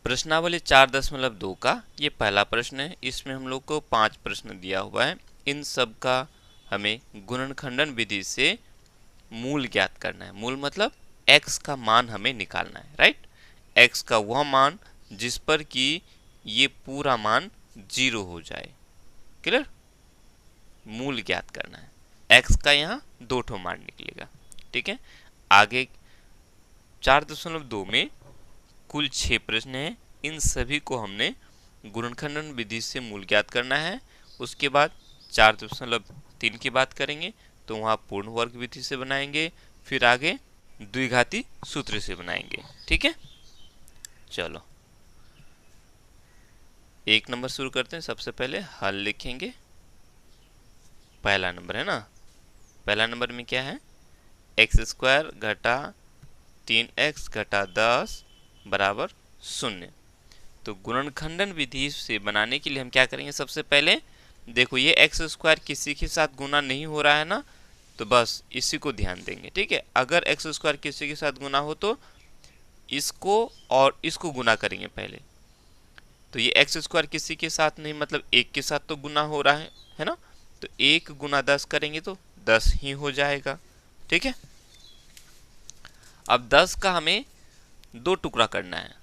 प्रश्नावली 4.2 का ये पहला प्रश्न है। इसमें हम लोग को 5 प्रश्न दिया हुआ है। इन सब का हमें गुणनखंडन विधि से मूल ज्ञात करना है। मूल मतलब x का मान हमें निकालना है, राइट। x का वह मान जिस पर कि ये पूरा मान 0 हो जाए। क्लियर? मूल ज्ञात करना है। x का यहाँ 2 ठो मान निकलेगा, ठीक है। आगे 4.2 में कुल 6 प्रश्न हैं। इन सभी को हमने गुणनखंडन विधि से मूल ज्ञात करना है। उसके बाद 4.3 की बात करेंगे तो वहाँ पूर्ण वर्ग विधि से बनाएंगे, फिर आगे द्विघाती सूत्र से बनाएंगे, ठीक है। चलो 1 नंबर शुरू करते हैं। सबसे पहले हल लिखेंगे। पहला नंबर है ना, पहला नंबर में क्या है, x² घटा 3x घटा 10 बराबर 0। तो गुणनखंडन विधि से बनाने के लिए हम क्या करेंगे, सबसे पहले देखो ये x² किसी के साथ गुना नहीं हो रहा है ना, तो बस इसी को ध्यान देंगे, ठीक है। अगर x² किसी के साथ गुना हो तो इसको और इसको गुना करेंगे पहले। तो ये x² किसी के साथ नहीं, मतलब 1 के साथ तो गुना हो रहा है ना, तो 1 गुना 10 करेंगे तो 10 ही हो जाएगा, ठीक है। अब 10 का हमें 2 टुकड़ा करना है,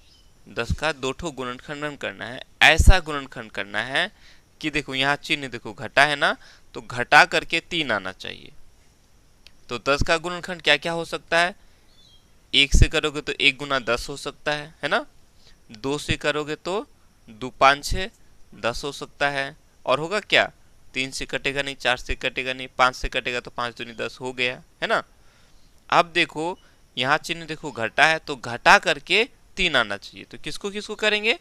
10 का 2 ठो गुणनखंडन करना है। ऐसा गुणनखंड करना है कि देखो यहाँ चिन्ह देखो घटा है ना, तो घटा करके 3 आना चाहिए। तो 10 का गुणनखंड क्या क्या हो सकता है, 1 से करोगे तो 1 गुना 10 हो सकता है ना। 2 से करोगे तो 2 5 6 10 हो सकता है। और होगा क्या, 3 से कटेगा नहीं, 4 से कटेगा नहीं, 5 से कटेगा तो 5 दूनी 10 हो गया, है ना। अब देखो यहाँ चिन्ह देखो घटा है, तो घटा करके 3 आना चाहिए। तो किसको किसको करेंगे,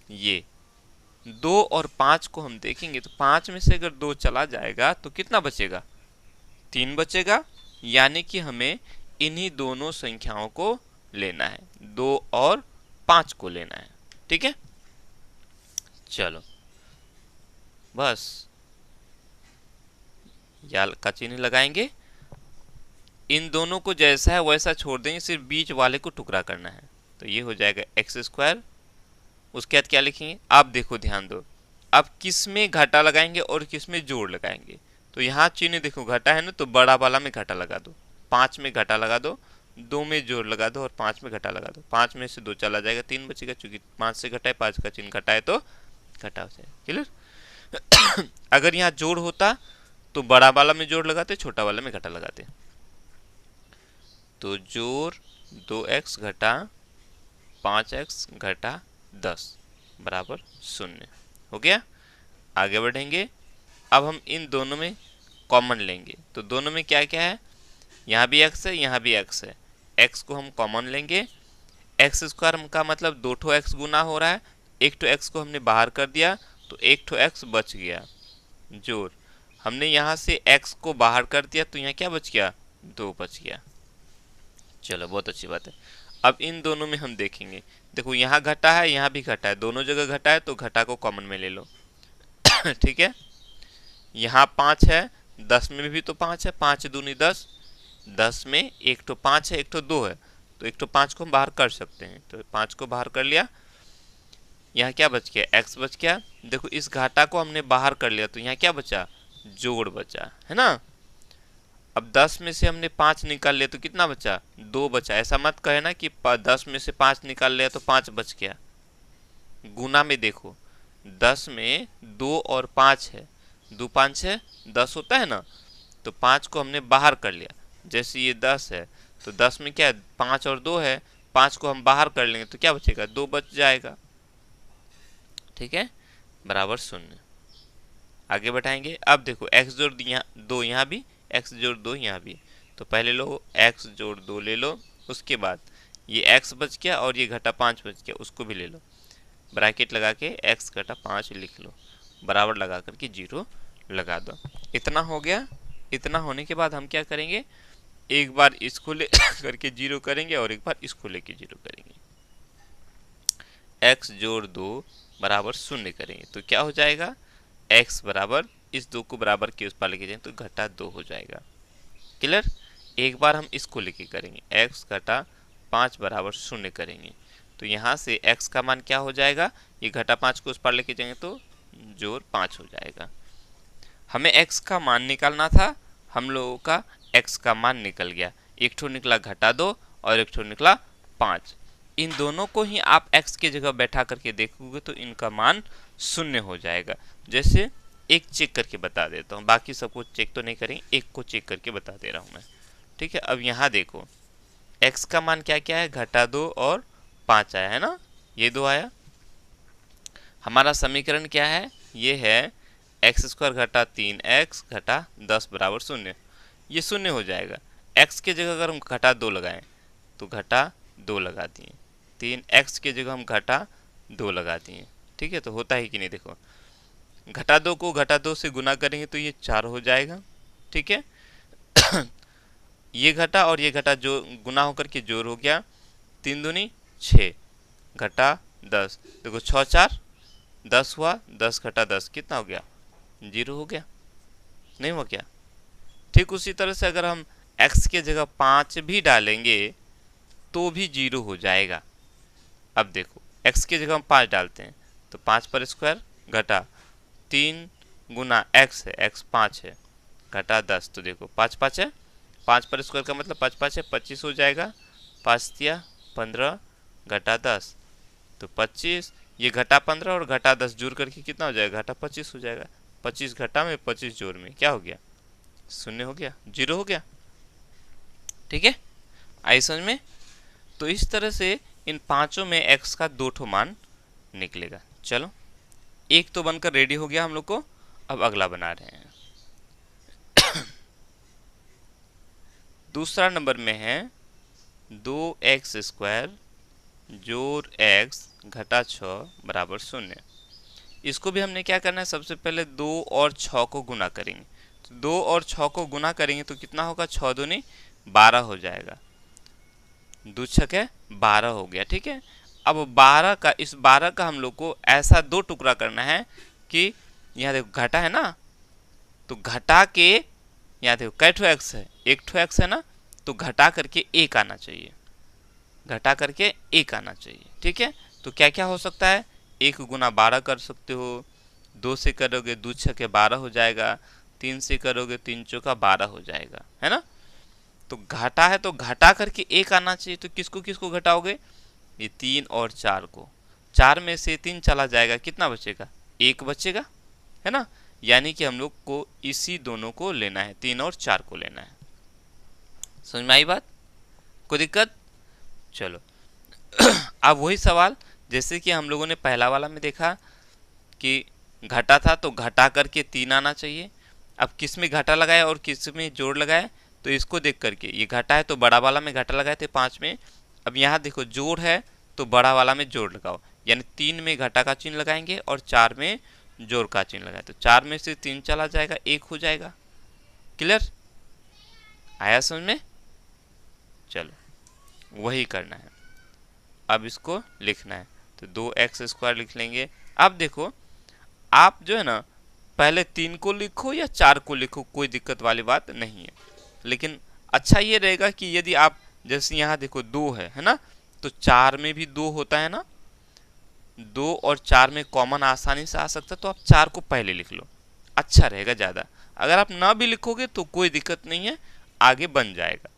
ये 2 और 5 को हम देखेंगे तो 5 में से अगर 2 चला जाएगा तो कितना बचेगा, 3 बचेगा। यानी कि हमें इन्हीं दोनों संख्याओं को लेना है, 2 और 5 को लेना है, ठीक है। चलो बस या का चिन्ह लगाएंगे, इन दोनों को जैसा है वैसा छोड़ देंगे, सिर्फ बीच वाले को टुकड़ा करना है। तो ये हो जाएगा x²। उसके बाद क्या लिखेंगे, आप देखो ध्यान दो, अब किस में घाटा लगाएंगे और किस में जोड़ लगाएंगे। तो यहाँ चिन्ह देखो घटा है ना, तो बड़ा वाला में घाटा लगा दो, 5 में घाटा लगा दो, 2 में जोड़ लगा दो और 5 में घटा लगा दो। 5 में से 2 चला जाएगा, 3 बचेगा, चूंकि 5 से घटा है, 5 का चिन्ह घटा है तो घटा हो जाएगा। क्लियर? अगर यहाँ जोड़ होता तो बड़ा वाला में जोड़ लगाते, छोटा वाला में घटा लगाते। तो जोड़ 2x घटा 5x घटा 10 बराबर 0 हो गया। आगे बढ़ेंगे। अब हम इन दोनों में कॉमन लेंगे, तो दोनों में क्या क्या है, यहाँ भी x है, यहाँ भी x है। x को हम कॉमन लेंगे, x² का मतलब 2 ठो x गुना हो रहा है, 1 ठो x को हमने बाहर कर दिया तो 1 ठो x बच गया। जोड़ हमने यहाँ से x को बाहर कर दिया तो यहाँ क्या बच गया, 2 बच गया। चलो बहुत अच्छी बात है। अब इन दोनों में हम देखेंगे, देखो यहाँ घटा है, यहाँ भी घटा है, दोनों जगह घटा है, तो घटा को कॉमन में ले लो। ठीक है, यहाँ 5 है, 10 में भी तो 5 है, 5 दूनी 10, 10 में 1 तो 5 है, 1 तो 2 है, तो 1 तो 5 को हम बाहर कर सकते हैं, तो 5 को बाहर कर लिया। यहाँ क्या बच गया, x बच गया। देखो इस घाटा को हमने बाहर कर लिया तो यहाँ क्या बचा, जोड़ बचा, है ना। अब 10 में से हमने 5 निकाल लिया तो कितना बचा, 2 बचा। ऐसा मत कहे ना कि 10 में से 5 निकाल लिया तो 5 बच गया। गुना में देखो 10 में 2 और 5 है, 2 5 है 10 होता है ना, तो 5 को हमने बाहर कर लिया। जैसे ये 10 है तो 10 में क्या है, 5 और 2 है, 5 को हम बाहर कर लेंगे तो क्या बचेगा, 2 बच जाएगा, ठीक है, बराबर 0। आगे बढ़ाएंगे। अब देखो x जोड़ 2 यहाँ भी, x जोड़ 2 यहाँ भी, तो पहले लो x जोड़ 2 ले लो, उसके बाद ये x बच गया और ये घटा 5 बच गया, उसको भी ले लो, ब्रैकेट लगा के x घटा 5 लिख लो, बराबर लगा करके 0 लगा दो। इतना हो गया। इतना होने के बाद हम क्या करेंगे, एक बार इसको ले करके 0 करेंगे और एक बार इसको लेके 0 करेंगे। x जोड़ 2 बराबर 0 करेंगे तो क्या हो जाएगा, x बराबर इस 2 को बराबर के उस पार लेके जाएंगे तो घटा 2 हो जाएगा। क्लियर? एक बार हम इसको लेके करेंगे, x घटा 5 बराबर 0 करेंगे तो यहाँ से x का मान क्या हो जाएगा, ये घटा 5 को उस पार लेके जाएंगे तो जोड़ 5 हो जाएगा। हमें x का मान निकालना था, हम लोगों का x का मान निकल गया। एक ठो निकला घटा 2 और एक ठो निकला 5। इन दोनों को ही आप x की जगह बैठा करके देखोगे तो इनका मान 0 हो जाएगा। जैसे एक चेक करके बता देता हूँ, बाकी सबको चेक तो नहीं करेंगे, एक को चेक करके बता दे रहा हूँ मैं, ठीक है। अब यहाँ देखो x का मान क्या क्या है, घटा 2 और 5 आया है ना, ये 2 आया। हमारा समीकरण क्या है, ये है x² घटा 3x घटा 10 बराबर 0। ये 0 हो जाएगा। x के जगह अगर हम घटा 2 लगाएं तो घटा 2 लगा दिए, 3x के जगह हम घटा 2 लगा दिए, ठीक है। तो होता है कि नहीं, देखो घटा 2 को घटा 2 से गुना करेंगे तो ये 4 हो जाएगा, ठीक है। ये घटा और ये घटा जो गुना होकर के जोड़ हो गया, 3 दूनी 6 घटा 10, देखो 6 4 10 हुआ, 10 घटा 10 कितना हो गया, 0 हो गया, नहीं हुआ क्या। ठीक उसी तरह से अगर हम x के जगह 5 भी डालेंगे तो भी 0 हो जाएगा। अब देखो x के जगह हम 5 डालते हैं तो 5 पर स्क्वायर घटा 3 गुना x है, x 5 है, घटा 10, तो देखो 5 5 है, 5 पर स्क्वायर का मतलब 5 5 है, 25 हो जाएगा। 5 तिया 15 घटा 10 तो 25, ये घटा 15 और घटा 10 जोड़ करके कितना हो जाएगा, घटा 25 हो जाएगा। 25 घटा में 25 जोड़ में क्या हो गया, 0 हो गया, 0 हो गया, ठीक है। आई समझ में। तो इस तरह से इन पांचों में x का 2 ठो मान निकलेगा। चलो एक तो बनकर रेडी हो गया हम लोग को, अब अगला बना रहे हैं। दूसरा नंबर में है 2x² जोड़ x घटा 6 बराबर 0। इसको भी हमने क्या करना है, सबसे पहले 2 और 6 को गुना करेंगे। तो 2 और 6 को गुना करेंगे तो कितना होगा, 6 दूनी 12 हो जाएगा, 2 छके 12 हो गया, ठीक है। अब 12 का, इस 12 का हम लोग को ऐसा 2 टुकड़ा करना है कि यहाँ देखो घटा है ना, तो घटा के यहाँ देखो कै ठो x है, एक ठो x है ना, तो घटा करके 1 आना चाहिए, घटा करके 1 आना चाहिए, ठीक है। तो क्या क्या हो सकता है, 1 गुना 12 कर सकते हो, 2 से करोगे 2 छके 12 हो जाएगा, 3 से करोगे 3 चौका 12 हो जाएगा, है ना। तो घटा है तो घटा करके 1 आना चाहिए, तो किसको किसको घटाओगे, ये 3 और 4 को, 4 में से 3 चला जाएगा, कितना बचेगा, 1 बचेगा, है ना। यानी कि हम लोग को इसी दोनों को लेना है, 3 और 4 को लेना है। समझ में आई बात, कोई दिक्कत। चलो अब वही सवाल जैसे कि हम लोगों ने पहला वाला में देखा कि घटा था तो घटा करके 3 आना चाहिए। अब किस में घटा लगाया और किस में जोड़ लगाया, तो इसको देख करके, ये घटा है तो बड़ा वाला में घटा लगाए थे 5 में, अब यहाँ देखो जोड़ है तो बड़ा वाला में जोड़ लगाओ, यानी 3 में घटा का चिन्ह लगाएंगे और 4 में जोड़ का चिन्ह लगाए, तो 4 में से 3 चला जाएगा, 1 हो जाएगा। क्लियर, आया समझ में। चलो वही करना है, अब इसको लिखना है, तो 2x² लिख लेंगे। अब देखो आप जो है ना, पहले 3 को लिखो या 4 को लिखो, कोई दिक्कत वाली बात नहीं है, लेकिन अच्छा ये रहेगा कि यदि आप जैसे यहाँ देखो 2 है ना, तो 4 में भी 2 होता है ना, 2 और 4 में कॉमन आसानी से आ सकता है, तो आप 4 को पहले लिख लो, अच्छा रहेगा ज़्यादा। अगर आप ना भी लिखोगे तो कोई दिक्कत नहीं है, आगे बन जाएगा।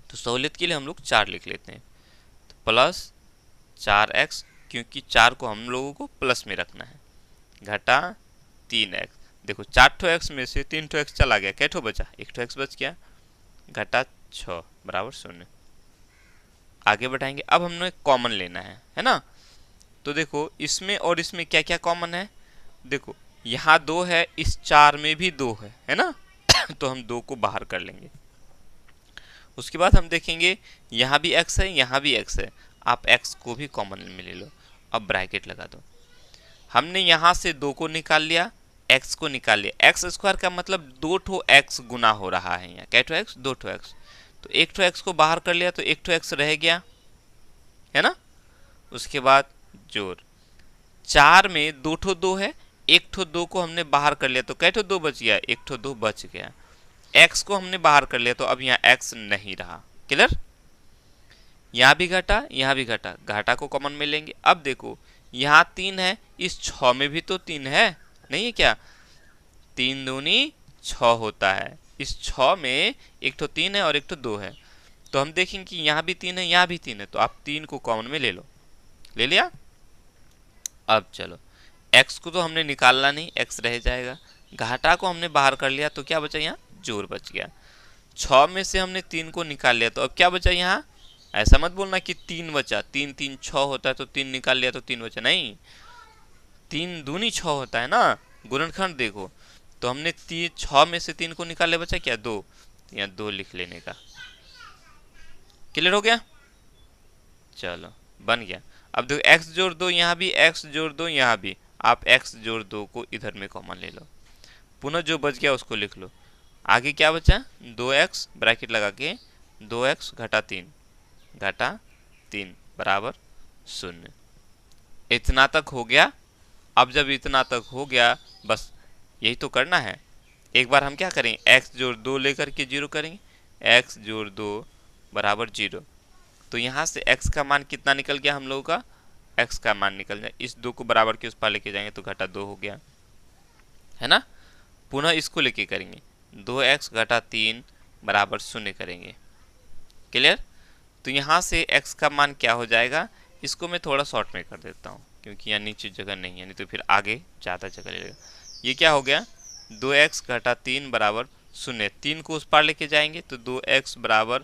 तो सहूलियत के लिए हम लोग 4 लिख लेते हैं, तो प्लस 4x, क्योंकि 4 को हम लोगों को प्लस में रखना है, घटा 3x, देखो 4 ठो x में से 3 ठो x चला गया, कै ठो बचा, 1 ठो x बच गया, घटा 6 बराबर 0। आगे बढ़ाएंगे, अब हमने कॉमन लेना है ना। तो देखो इसमें और इसमें क्या क्या कॉमन है, देखो यहाँ 2 है, इस 4 में भी 2 है ना। तो हम 2 को बाहर कर लेंगे। उसके बाद हम देखेंगे यहाँ भी x है, यहाँ भी x है, आप x को भी कॉमन में ले लो। अब ब्रैकेट लगा दो, हमने यहाँ से 2 को निकाल लिया, x को निकाल लिया, x² का मतलब 2 ठो x गुना हो रहा है, यहाँ कै ठो x, 2 ठो x, तो 1 ठो x को बाहर कर लिया तो 1 ठो x रह गया, है ना। उसके बाद जोड़, 4 में 2 ठो 2 है, 1 ठो 2 को हमने बाहर कर लिया तो कै ठो 2 बच गया, 1 ठो 2 बच गया, x को हमने बाहर कर लिया तो अब यहाँ x नहीं रहा। क्लियर, यहाँ भी घटा, यहाँ भी घटा, घाटा को कॉमन में लेंगे। अब देखो यहाँ 3 है, इस 6 में भी तो 3 है, नहीं है क्या? 3 दूनी 6 होता है। इस 6 में एक तो 3 है और एक तो 2 है, तो हम देखेंगे कि यहाँ भी 3 है, यहाँ भी 3 है, तो आप 3 को कॉमन में ले लो। ले लिया? अब चलो, x को तो हमने निकालना नहीं, x रह जाएगा। घाटा को हमने बाहर कर लिया, तो क्या बचा यहाँ? जोड़ बच गया। 6 में से हमने 3 को निकाल लिया, तो अब क्या बचा यहाँ? ऐसा मत बोलना कि 3 बचा, 3 3 6 होता है तो 3 निकाल लिया तो 3 बचा, नहीं, 3 दूनी 6 होता है ना, गुणनखंड देखो। तो हमने 6 में से 3 को निकाल लिया, बचा क्या? 2, यहाँ 2 लिख लेने का। क्लियर हो गया? चलो बन गया। अब देखो x जोड़ 2 यहाँ भी, x जोड़ 2 यहाँ भी, आप x जोड़ 2 को इधर में कॉमन ले लो, पुनः जो बच गया उसको लिख लो। आगे क्या बचा? 2x ब्रैकेट लगा के 2x घटा 3 बराबर 0। इतना तक हो गया। अब जब इतना तक हो गया, बस यही तो करना है। एक बार हम क्या करेंगे, x जोड़ 2 लेकर के 0 करेंगे, x जोड़ 2 बराबर 0। तो यहाँ से x का मान कितना निकल गया हम लोगों का? x का मान निकल जाए, इस 2 को बराबर के उस पार लेके जाएंगे तो घटा 2 हो गया, है ना। पुनः इसको लेके करेंगे, 2x घटा 3 बराबर 0 करेंगे। क्लियर? तो यहाँ से x का मान क्या हो जाएगा? इसको मैं थोड़ा शॉर्ट में कर देता हूँ, क्योंकि यहाँ नीचे जगह नहीं है, नहीं तो फिर आगे ज़्यादा जगह ले लेगा। ये क्या हो गया? 2x घटा 3 बराबर 0। 3 को उस पार लेके जाएंगे तो 2x बराबर,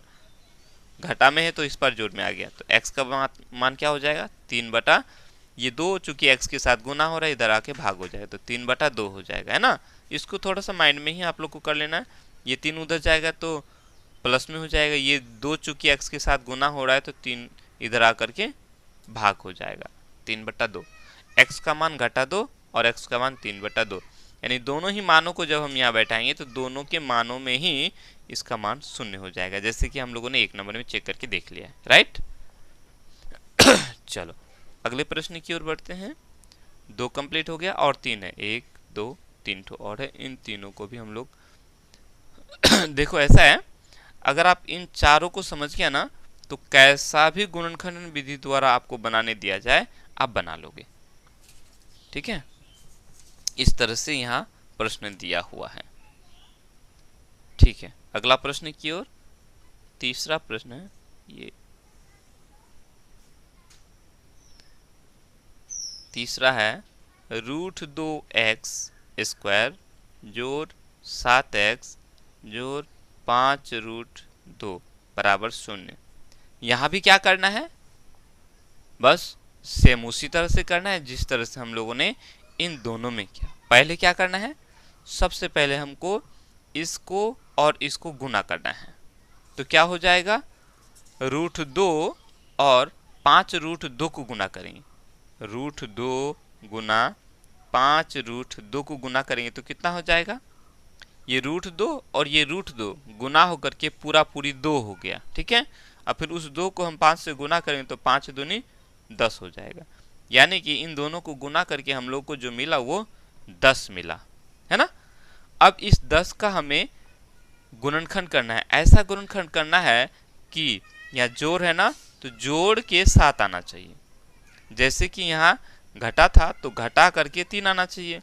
घटा में है तो इस पर जोड़ में आ गया, तो x का मान क्या हो जाएगा? 3 बटा, ये 2 चूंकि x के साथ गुना हो रहा है, इधर आके भाग हो जाएगा, तो 3 बटा 2 हो जाएगा, है ना। इसको थोड़ा सा माइंड में ही आप लोग को कर लेना है। ये 3 उधर जाएगा तो प्लस में हो जाएगा, ये 2 चूंकि x के साथ गुना हो रहा है तो 3 इधर आकर के भाग हो जाएगा, 3 बटा 2। x का मान घटा 2 और x का मान 3 बटा 2, यानी दोनों ही मानों को जब हम यहाँ बैठाएंगे तो दोनों के मानों में ही इसका मान 0 हो जाएगा, जैसे कि हम लोगों ने 1 नंबर में चेक करके देख लिया है, राइट। चलो अगले प्रश्न की ओर बढ़ते हैं। 2 कंप्लीट हो गया और 3 है, 1 2 3 ठो और है, इन तीनों को भी हम लोग देखो ऐसा है, अगर आप इन चारों को समझ गया ना, तो कैसा भी गुणनखंड विधि द्वारा आपको बनाने दिया जाए आप बना लोगे, ठीक है। इस तरह से यहाँ प्रश्न दिया हुआ है, ठीक है। अगला प्रश्न की ओर, तीसरा प्रश्न है ये, तीसरा है √2x स्क्वायर जोड़ 7x जोड़ 5√2 बराबर 0। यहाँ भी क्या करना है? बस सेम उसी तरह से करना है जिस तरह से हम लोगों ने इन दोनों में किया। पहले क्या करना है? सबसे पहले हमको इसको और इसको गुना करना है, तो क्या हो जाएगा? √2 और 5√2 को गुना करेंगे, √2 गुना 5√2 को गुना करेंगे तो कितना हो जाएगा? ये √2 और ये √2 गुना होकर के पूरा पूरी 2 हो गया, ठीक है। अब फिर उस 2 को हम 5 से गुना करेंगे तो 5 दूनी 10 हो जाएगा, यानी कि इन दोनों को गुना करके हम लोग को जो मिला वो 10 मिला, है ना। अब इस 10 का हमें गुणनखंड करना है, ऐसा गुणनखंड करना है कि यहाँ जोड़ है ना, तो जोड़ के 7 आना चाहिए। जैसे कि यहाँ घटा था तो घटा करके 3 आना चाहिए,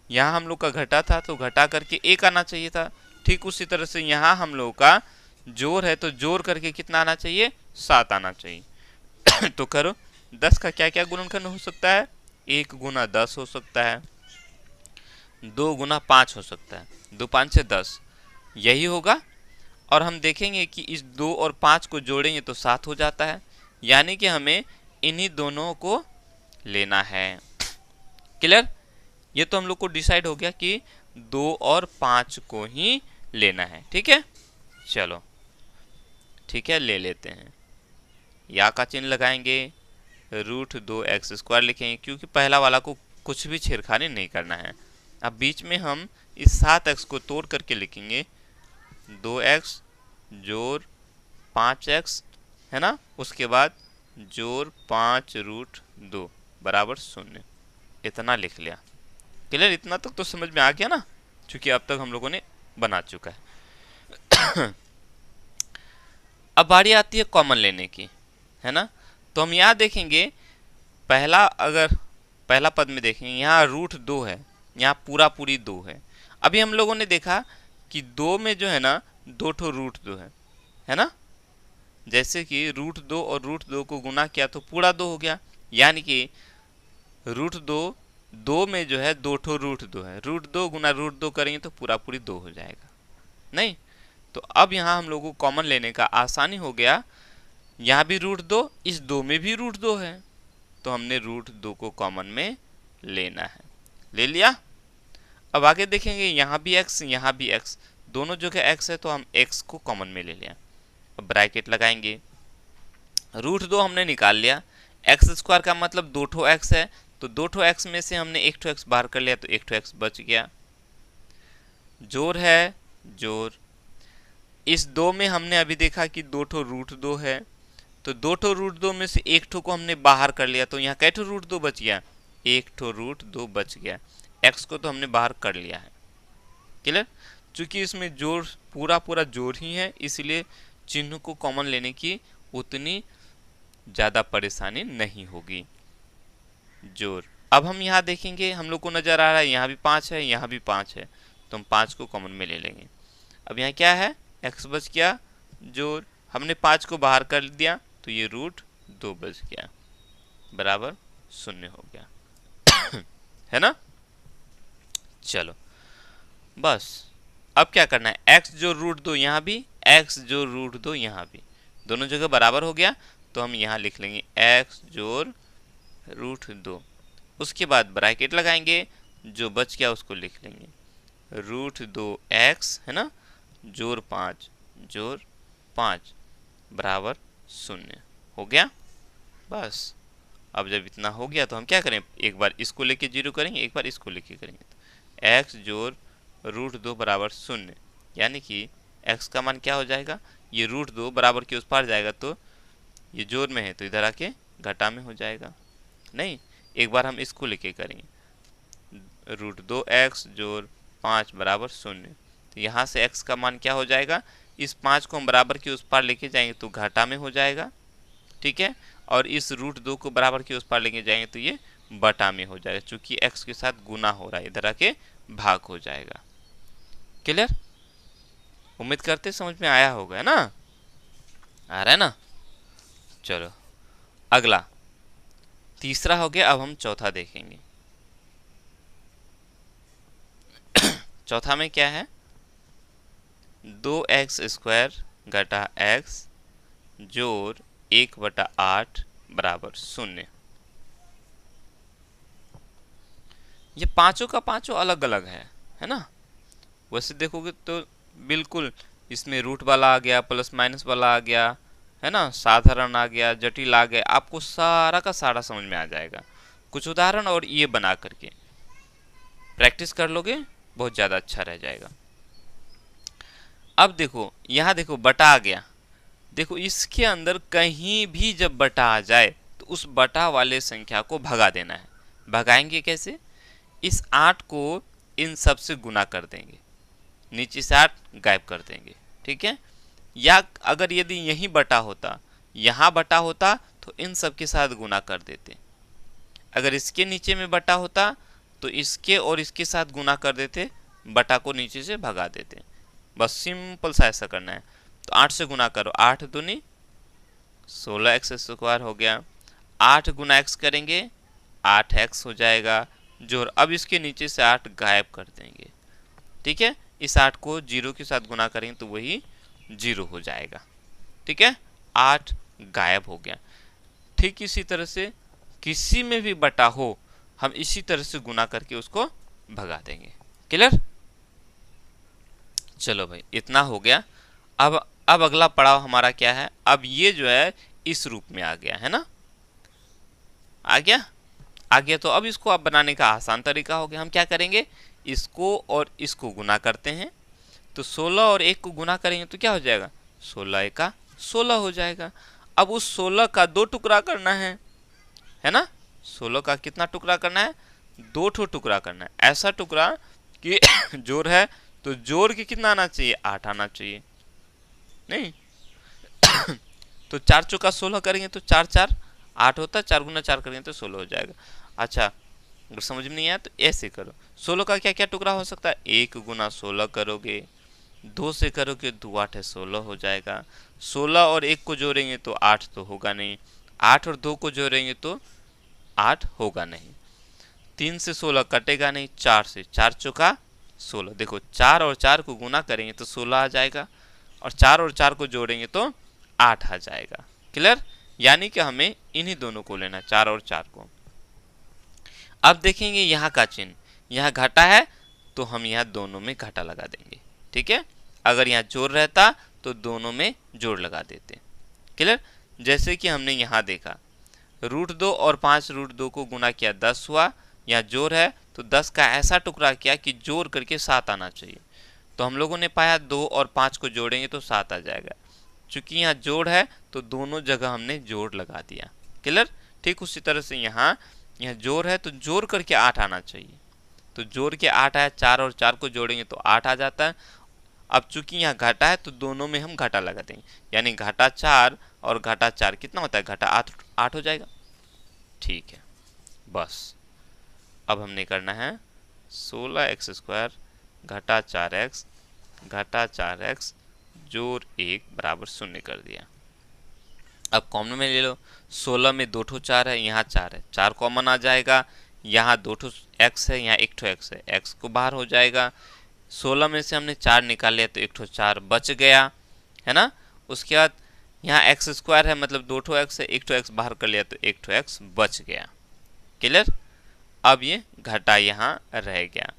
यहाँ हम लोग का घटा था तो घटा करके 1 आना चाहिए था। ठीक उसी तरह से यहाँ हम लोग का जोड़ है तो जोड़ करके कितना आना चाहिए? 7 आना चाहिए। तो करो, 10 का क्या क्या गुणनखंड हो सकता है? 1 गुना 10 हो सकता है, 2 गुना 5 हो सकता है, 2 5 से 10 यही होगा। और हम देखेंगे कि इस 2 और 5 को जोड़ेंगे तो 7 हो जाता है, यानी कि हमें इन्हीं दोनों को लेना है। क्लियर? ये तो हम लोग को डिसाइड हो गया कि 2 और 5 को ही लेना है, ठीक है। चलो ठीक है, ले लेते हैं, या का चिन्ह लगाएंगे, √2x स्क्वायर लिखेंगे, क्योंकि पहला वाला को कुछ भी छेड़खानी नहीं करना है। अब बीच में हम इस 7x को तोड़ करके लिखेंगे, 2x जोड़ 5x, है ना, उसके बाद जोड़ 5√2 बराबर 0, इतना लिख लिया। क्लियर? इतना तक तो समझ में आ गया ना, क्योंकि अब तक हम लोगों ने बना चुका है। अब बारी आती है कॉमन लेने की। है ना। तो हम यहाँ देखेंगे पहला पद में देखेंगे यहाँ √2 है, यहाँ पूरा पूरी 2 है। अभी हम लोगों ने देखा कि 2 में जो है ना 2 ठो √2 है ना। जैसे कि √2 और √2 को गुना किया तो पूरा 2 हो गया, यानी कि √2 में जो है 2 ठो √2 है, √2 गुना √2 करेंगे तो पूरा पूरी 2 हो जाएगा। नहीं तो अब यहाँ हम लोगों को कॉमन लेने का आसानी हो गया, यहाँ भी √2, इस 2 में भी √2 है, तो हमने √2 को कॉमन में लेना है, ले लिया। अब आगे देखेंगे यहाँ भी x यहाँ भी x, दोनों जगह x है तो हम x को कॉमन में ले लिया। अब ब्रैकेट लगाएंगे, √2 हमने निकाल लिया, x² का मतलब 2 ठो x है, तो 2 ठो x में से हमने 1 ठो x बाहर कर लिया तो 1 ठो x बच गया। जोड़ है जोड़, इस 2 में हमने अभी देखा कि 2 ठो √2 है, तो 2 ठो √2 में से 1 ठो को हमने बाहर कर लिया, तो यहाँ कै ठो √2 बच गया, 1 ठो √2 बच गया। x को तो हमने बाहर कर लिया है, क्लियर। चूंकि इसमें जोड़ पूरा पूरा जोड़ ही है, इसलिए चिन्ह को कॉमन लेने की उतनी ज़्यादा परेशानी नहीं होगी। जोड़, अब हम यहाँ देखेंगे, हम लोग को नज़र आ रहा है यहाँ भी 5 है, यहाँ भी 5 है, तो हम 5 को कॉमन में ले लेंगे। अब यहाँ क्या है, x बच गया, जोड़ हमने 5 को बाहर कर दिया तो ये √2 बच गया, बराबर 0 हो गया है ना। चलो बस अब क्या करना है, x जो √2 यहाँ भी, x जो √2 यहाँ भी, दोनों जगह बराबर हो गया, तो हम यहाँ लिख लेंगे x जोड़ √2, उसके बाद ब्रैकेट लगाएंगे, जो बच गया उसको लिख लेंगे √2x है ना, जोड़ 5 बराबर 0 हो गया। बस अब जब इतना हो गया तो हम क्या करें, एक बार इसको लेके 0 करेंगे, एक बार इसको लेके करेंगे, तो x जोड़ √2 बराबर 0, यानी कि x का मान क्या हो जाएगा, ये √2 बराबर के उस पार जाएगा तो ये जोड़ में है तो इधर आके घटा में हो जाएगा। नहीं, एक बार हम इसको लेके करेंगे, √2x जोड़ 5 बराबर 0, तो यहाँ से x का मान क्या हो जाएगा, इस 5 को हम बराबर के उस पार लेके जाएंगे तो घाटा में हो जाएगा, ठीक है, और इस √2 को बराबर के उस पार लेके जाएंगे तो ये बटा में हो जाएगा, क्योंकि x के साथ गुना हो रहा है, इधर आके भाग हो जाएगा। क्लियर, उम्मीद करते समझ में आया होगा, है ना, आ रहा है ना। चलो अगला तीसरा हो गया, अब हम चौथा देखेंगे। चौथा में क्या है, 2x² घटा x जोड़ 1/8 बराबर 0। ये पांचों का पांचों अलग अलग है ना। वैसे देखोगे तो बिल्कुल इसमें रूट वाला आ गया, प्लस माइनस वाला आ गया, है ना, साधारण आ गया, जटिल आ गया, आपको सारा का सारा समझ में आ जाएगा। कुछ उदाहरण और ये बना करके प्रैक्टिस कर लोगे, बहुत ज़्यादा अच्छा रह जाएगा। अब देखो यहाँ देखो बटा आ गया, देखो इसके अंदर कहीं भी जब बटा आ जाए तो उस बटा वाले संख्या को भगा देना है। भगाएंगे कैसे, इस 8 को इन सब से गुना कर देंगे, नीचे से 8 गायब कर देंगे, ठीक है। या अगर यदि यहीं बटा होता, यहाँ बटा होता तो इन सब के साथ गुना कर देते। अगर इसके नीचे में बटा होता तो इसके और इसके साथ गुना कर देते, बटा को नीचे से भगा देते। बस सिंपल सा ऐसा करना है। तो 8 से गुना करो, 8 दूनी 16x² हो गया, 8 गुना x करेंगे 8x हो जाएगा, जोड़ अब इसके नीचे से 8 गायब कर देंगे, ठीक है। इस 8 को 0 के साथ गुना करेंगे तो वही 0 हो जाएगा, ठीक है, 8 गायब हो गया। ठीक इसी तरह से किसी में भी बटा हो, हम इसी तरह से गुना करके उसको भगा देंगे। क्लियर, चलो भाई इतना हो गया। अब अगला पड़ाव हमारा क्या है, अब ये जो है इस रूप में आ गया, है ना, आ गया। तो अब इसको आप बनाने का आसान तरीका हो गया। हम क्या करेंगे, इसको और इसको गुना करते हैं, तो 16 और 1 को गुना करेंगे तो क्या हो जाएगा, 16 1 16 हो जाएगा। अब उस 16 का 2 टुकड़ा करना है ना, 16 का कितना टुकड़ा करना है, 2 ठो टुकड़ा करना है। ऐसा टुकड़ा कि जोड़ है तो जोड़ के कितना आना चाहिए, 8 आना चाहिए। नहीं तो 4 चौका 16 करेंगे तो 4 4 8 होता है, 4 गुना 4 करेंगे तो 16 हो जाएगा। अच्छा, अगर समझ में नहीं आया तो ऐसे करो। 16 का क्या क्या टुकड़ा हो सकता है, 1 गुना 16 करोगे, 2 से करोगे 2 8 16 हो जाएगा। 16 और 1 को जोड़ेंगे तो 8 तो होगा नहीं, 8 और 2 को जोड़ेंगे तो 8 होगा नहीं, 3 से 16 कटेगा नहीं, 4 से 4 चौका 16। देखो 4 और 4 को गुना करेंगे तो 16 आ जाएगा, और 4 और 4 को जोड़ेंगे तो 8 आ जाएगा। क्लियर? यानी कि हमें इन्हीं दोनों को लेना, 4 और 4 को। अब देखेंगे यहाँ का चिन्ह, यहाँ घटा है तो हम यहाँ दोनों में घटा लगा देंगे। ठीक है, अगर यहाँ जोड़ रहता तो दोनों में जोड़ लगा देते। क्लियर? जैसे कि हमने यहाँ देखा √2 और 5 √2 को गुना किया 10 हुआ, यहाँ जोड़ है तो 10 का ऐसा टुकड़ा किया कि जोड़ करके 7 आना चाहिए। तो हम लोगों ने पाया 2 और 5 को जोड़ेंगे तो 7 आ जाएगा। चूंकि यहाँ जोड़ है तो दोनों जगह हमने जोड़ लगा दिया। क्लियर? ठीक उसी तरह से यहाँ जोड़ है तो जोड़ करके 8 आना चाहिए, तो जोड़ के 8 आया, 4 और 4 को जोड़ेंगे तो 8 आ जाता है। अब चूंकि यहाँ घटा है तो दोनों में हम घटा लगा देंगे, यानी घटा 4 और घटा 4 कितना होता है, घटा 8 हो जाएगा। ठीक है, बस अब हमने करना है 16x² घटा 4x घटा 4x जोड़ 1 बराबर 0 कर दिया। अब कॉमन में ले लो, 16 में 2 ठो 4 है, यहाँ 4 है, 4 कॉमन आ जाएगा, यहाँ 2 ठो x है, यहाँ 1 ठो x है, x को बाहर हो जाएगा। 16 में से हमने 4 निकाल लिया तो 1 ठो 4 बच गया, है ना। उसके बाद यहाँ x² है, मतलब 2 ठो x है, 1 ठो x बाहर कर लिया तो 1 ठो x बच गया। क्लियर? अब ये घटा यहाँ रह गया,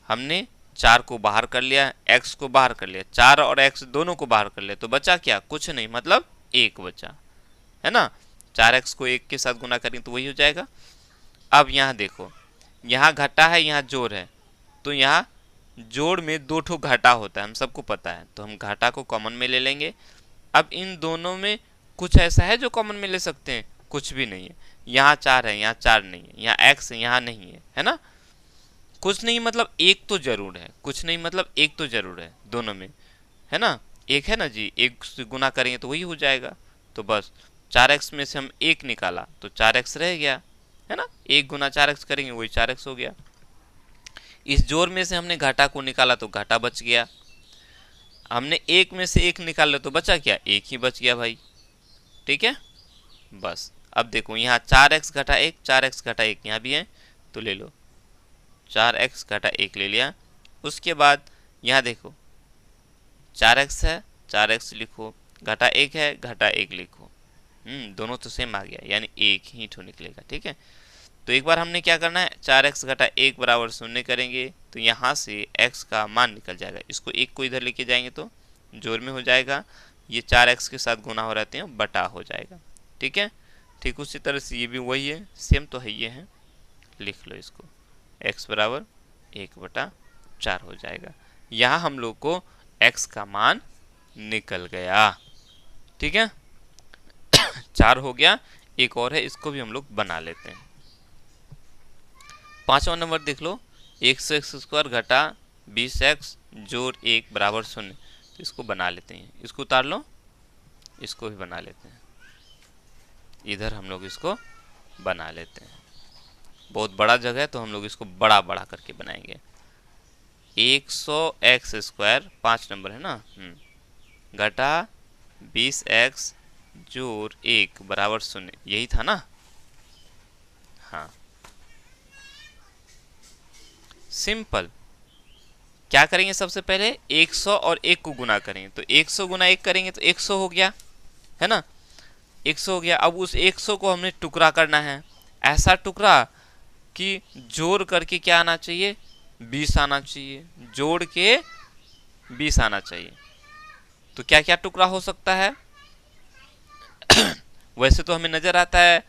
हमने 4 को बाहर कर लिया, x को बाहर कर लिया, 4 और x दोनों को बाहर कर लिया, तो बचा क्या, कुछ नहीं, मतलब 1 बचा, है ना। 4x को 1 के साथ गुना करेंगे तो वही हो जाएगा। अब यहाँ देखो, यहाँ घटा है, यहाँ जोड़ है, तो यहाँ जोड़ में 2 ठो घटा होता है, हम सबको पता है, तो हम घटा को कॉमन में ले लेंगे। अब इन दोनों में कुछ ऐसा है जो कॉमन में ले सकते हैं, कुछ भी नहीं है। यहाँ 4 है, यहाँ 4 नहीं है, यहाँ x है, यहाँ नहीं है ना। कुछ नहीं मतलब एक तो जरूर है, कुछ नहीं मतलब एक तो जरूर है दोनों में, है ना। एक है ना जी, एक से गुना करेंगे तो वही हो जाएगा। तो बस 4x में से हम 1 निकाला तो 4x रह गया, है ना। 1 गुना 4x करेंगे वही 4x हो गया। इस जोड़ में से हमने घाटा को निकाला तो घाटा बच गया। हमने 1 में से 1 निकाल लिया तो बचा क्या, 1 ही बच गया भाई। ठीक है, बस अब देखो यहाँ 4x घटा 1, 4x घटा 1 यहाँ भी है, तो ले लो 4x घटा 1 ले लिया। उसके बाद यहाँ देखो 4x है, 4x लिखो, घटा 1 है, घटा 1 लिखो, दोनों तो सेम आ गया, यानी 1 ही ठो निकलेगा। ठीक है, तो एक बार हमने क्या करना है, 4x घटा 1 बराबर 0 करेंगे तो यहाँ से x का मान निकल जाएगा। इसको 1 को इधर लेके जाएंगे तो जोड़ में हो जाएगा, ये 4x के साथ गुना हो रहते हैं, बटा हो जाएगा। ठीक है, ठीक उसी तरह से ये भी वही है, सेम तो है, ये है, लिख लो इसको, x बराबर 1/4 हो जाएगा। यहाँ हम लोग को x का मान निकल गया। ठीक है, 4 हो गया, एक और है, इसको भी हम लोग बना लेते हैं। 5वां नंबर देख लो, 100x² घटा 20x जोड़ 1 बराबर 0। तो इसको बना लेते हैं, इसको उतार लो, इसको भी बना लेते हैं, इधर हम लोग इसको बना लेते हैं। बहुत बड़ा जगह है तो हम लोग इसको बड़ा बड़ा करके बनाएंगे। 100x² 5 नंबर है ना, घटा 20x जोड़ 1 बराबर 0, यही था ना। हाँ, सिंपल। क्या करेंगे, सबसे पहले 100 और 1 को गुना करेंगे, तो 100 गुना 1 करेंगे तो 100 हो गया, है ना, 100 हो गया। अब उस 100 को हमने टुकड़ा करना है, ऐसा टुकड़ा कि जोड़ करके क्या आना चाहिए, 20 आना चाहिए, जोड़ के 20 आना चाहिए। तो क्या क्या टुकड़ा हो सकता है वैसे तो हमें नजर आता है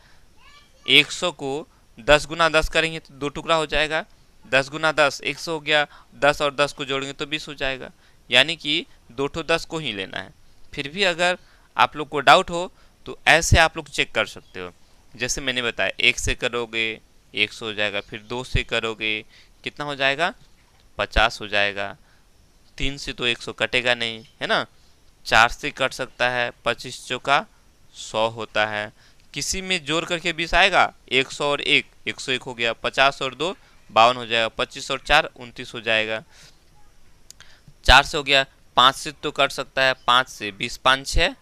100 को 10 गुना 10 करेंगे तो 2 टुकड़ा हो जाएगा, 10 गुना 10 100 हो गया, 10 और 10 को जोड़ेंगे तो 20 हो जाएगा, यानी कि 2 ठो 10 को ही लेना है। फिर भी अगर आप लोग को डाउट हो तो ऐसे आप लोग चेक कर सकते हो, जैसे मैंने बताया 1 से करोगे 100 हो जाएगा, फिर 2 से करोगे कितना हो जाएगा, 50 हो जाएगा, 3 से तो 100 कटेगा नहीं, है ना, 4 से कट सकता है, 25 चौका 100 होता है। किसी में जोड़ करके 20 आएगा, 100 और 1 101 हो गया, 50 और 2 52 हो जाएगा, 25 और 4 29 हो जाएगा, 4 से हो गया, 5 से तो कट सकता है, 5 से 20 5 6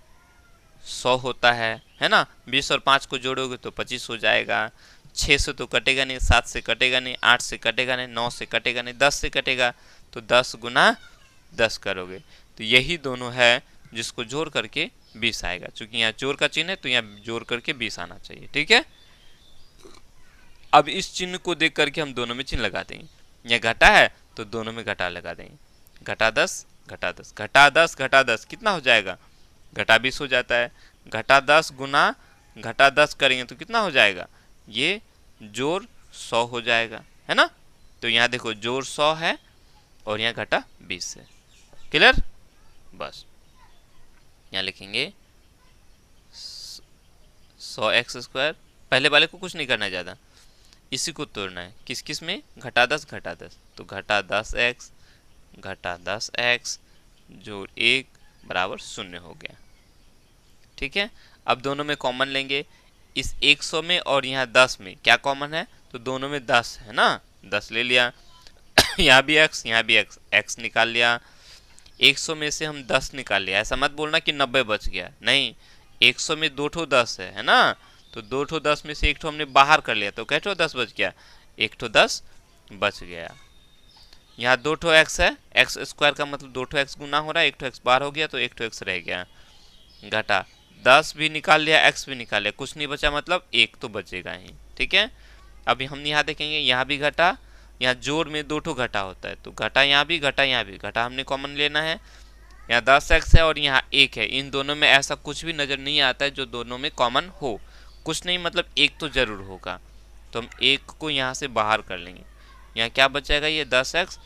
100 होता है ना। 20 और 5 को जोड़ोगे तो 25 हो जाएगा, 6 से तो कटेगा नहीं, 7 से कटेगा नहीं, 8 से कटेगा नहीं, 9 से कटेगा नहीं, 10 से कटेगा, तो 10 गुना 10 करोगे, तो यही दोनों है जिसको जोड़ करके 20 आएगा। चूंकि यहाँ जोड़ का चिन्ह है तो यहाँ जोड़ करके 20 आना चाहिए, ठीक है। अब इस चिन्ह को देख करके हम दोनों में चिन्ह लगा देंगे, यहाँ घटा है तो दोनों में घटा लगा देंगे, घटा 10 घटा 10 घटा 10 घटा 10 कितना हो जाएगा, घटा 20 हो जाता है, घटा 10 गुना घटा 10 करेंगे तो कितना हो जाएगा, ये जोड़ 100 हो जाएगा, है ना। तो यहाँ देखो जोड़ 100 है और यहाँ घटा 20 है, क्लियर। बस यहाँ लिखेंगे 100x², पहले वाले को कुछ नहीं करना है ज़्यादा, इसी को तोड़ना है, किस किस में, घटा 10 घटा 10, तो घटा 10x घटा 10x जोड़ 1 बराबर 0 हो गया, ठीक है। अब दोनों में कॉमन लेंगे, इस 100 में और यहाँ 10 में क्या कॉमन है, तो दोनों में 10 है ना, 10 ले लिया यहाँ भी x यहाँ भी x, x निकाल लिया, 100 में से हम 10 निकाल लिया, ऐसा मत बोलना कि 90 बच गया, नहीं, 100 में 2 ठो 10 है ना, तो 2 ठो 10 में से 1 ठो हमने बाहर कर लिया, तो कै ठो 10 बच गया, 1 ठो 10 बच गया। यहाँ 2 ठो x है, x² का मतलब 2 ठो x गुना हो रहा है, 1 ठो x बाहर हो गया तो 1 ठो x रह गया, घटा 10 भी निकाल लिया, x भी निकाल लिया, कुछ नहीं बचा, मतलब 1 तो बचेगा ही, ठीक है। अभी हम यहाँ देखेंगे, यहाँ भी घटा, यहाँ जोड़ में 2 ठो घटा होता है, तो घटा यहाँ भी घटा यहाँ भी, घटा हमने कॉमन लेना है, यहाँ 10x है और यहाँ 1 है, इन दोनों में ऐसा कुछ भी नज़र नहीं आता है जो दोनों में कॉमन हो, कुछ नहीं मतलब 1 तो जरूर होगा, तो हम 1 को यहाँ से बाहर कर लेंगे, यहाँ क्या बचेगा, ये 10x,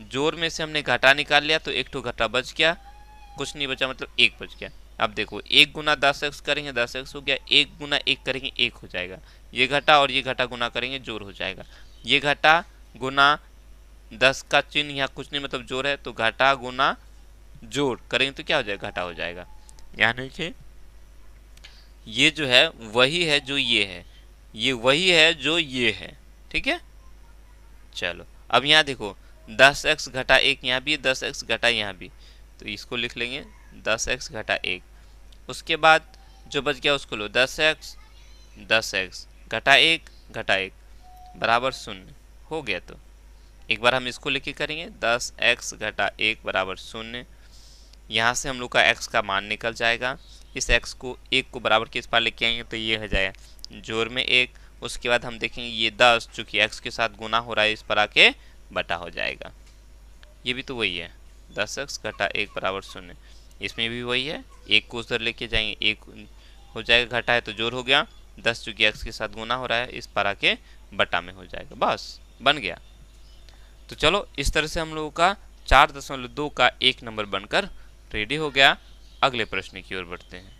जोड़ में से हमने घटा निकाल लिया तो 1 ठो घटा बच गया, कुछ नहीं बचा मतलब 1 बच गया। अब देखो 1 गुना 10x करेंगे 10x हो गया, 1 गुना 1 करेंगे 1 हो जाएगा, ये घटा और ये घटा गुना करेंगे जोड़ हो जाएगा, ये घटा गुना 10 का चिन्ह यहाँ कुछ नहीं मतलब जोड़ है, तो घटा गुना जोड़ करेंगे तो क्या हो जाएगा, घटा हो जाएगा। यानी कि ये जो है वही है जो ये है, ये वही है जो ये है, ठीक है। चलो अब यहाँ देखो 10x घटा 1 यहाँ भी, 10x घटा यहाँ भी, तो इसको लिख लेंगे 10x घटा 1, उसके बाद जो बच गया उसको लो 10x घटा 1 घटा 1 बराबर 0 हो गया। तो एक बार हम इसको लेके करेंगे 10x घटा 1 बराबर 0, यहाँ से हम लोग का x का मान निकल जाएगा, इस x को 1 को बराबर के इस पार लेके आएंगे तो ये हो जाएगा जोड़ में 1, उसके बाद हम देखेंगे ये 10 चूँकि x के साथ गुना हो रहा है इस पर आके बटा हो जाएगा, ये भी तो वही है 10x घटा 1 बराबर 0, इसमें भी वही है, 1 को उधर लेके जाएंगे 1 हो जाएगा, घटा है तो जोड़ हो गया, 10 चूँकि x के साथ गुना हो रहा है इस पर आके बटा में हो जाएगा, बस बन गया। तो चलो इस तरह से हम लोगों का 4.2 का 1 नंबर बनकर रेडी हो गया। अगले प्रश्न की ओर बढ़ते हैं।